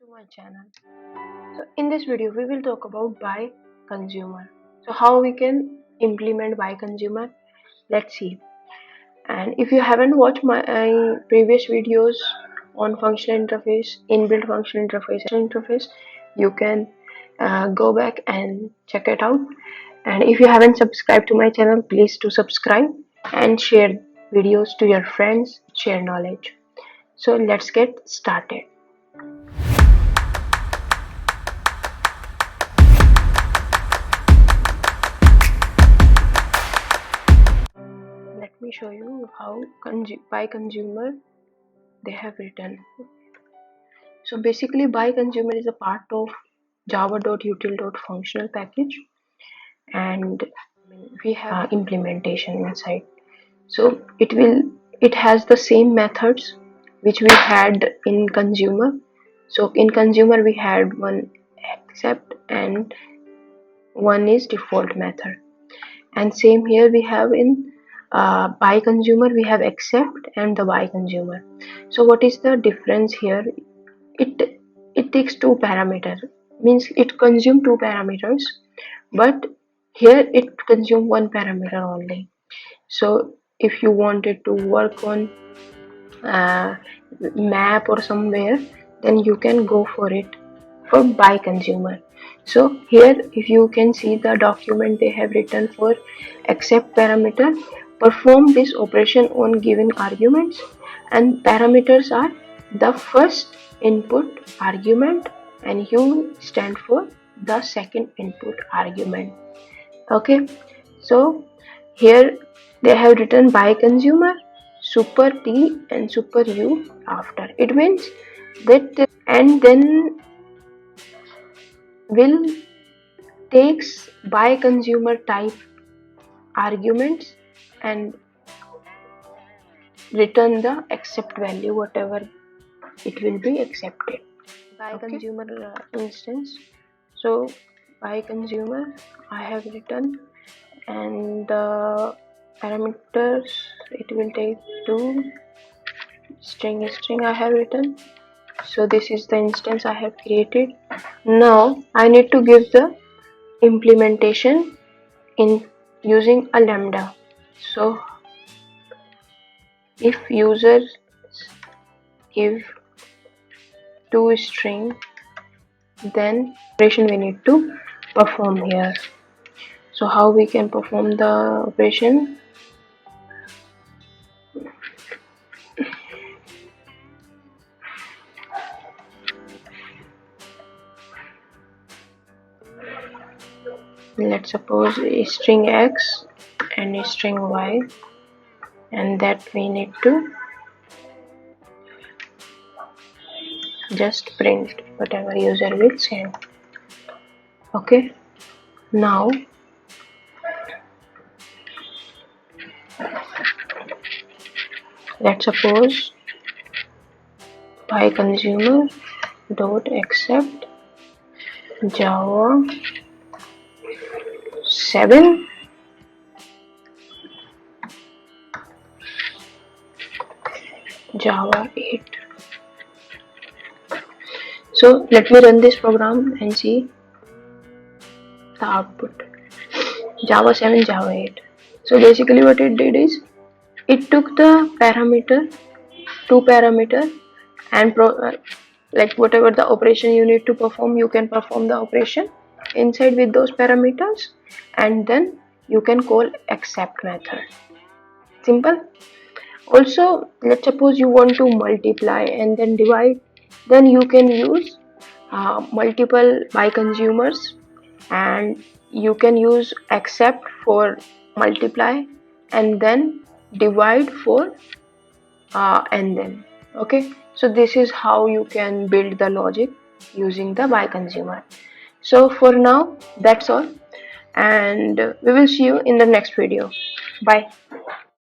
to my channel. So in this video we will talk about BiConsumer. So how we can implement BiConsumer, let's see. And if you haven't watched my previous videos on functional interface, inbuilt functional interface, you can go back and check it out. And if you haven't subscribed to my channel, please do subscribe and share videos to your friends, share knowledge. So let's get started. Let me show you how BiConsumer they have written. So basically BiConsumer is a part of java.util.functional package, and we have implementation inside. So it has the same methods which we had in consumer. So in consumer we had one accept and one is default method, and same here we have in BiConsumer we have accept and the BiConsumer. So what is the difference here? It takes two parameters, means it consumes two parameters, but here it consumes one parameter only. So if you wanted to work on map or somewhere, then you can go for it for BiConsumer. So here if you can see the document they have written for accept parameter, perform this operation on given arguments, and parameters are the first input argument and U stand for the second input argument. Okay, so here they have written BiConsumer super T and super U after. It means that and then will takes BiConsumer type arguments and return the accept value, whatever it will be accepted. BiConsumer instance. So BiConsumer I have written, and the parameters it will take to string I have written. So this is the instance I have created. Now I need to give the implementation in using a lambda. So if user give to string, then operation we need to perform here. So how we can perform the operation? Let's suppose a string x and a string y, and that we need to just print whatever user will send. Okay, now let's suppose BiConsumer dot accept Java 7 Java 8. So let me run this program and see the output. Java 7 Java 8. So basically what it did is it took the parameter, two parameter, and like whatever the operation you need to perform, you can perform the operation inside with those parameters, and then you can call accept method. Simple. Also, let's suppose you want to multiply and then divide, then you can use multiple BiConsumers, and you can use accept for multiply and then divide for and then. Okay, so this is how you can build the logic using the BiConsumer. So for now that's all, and we will see you in the next video. Bye.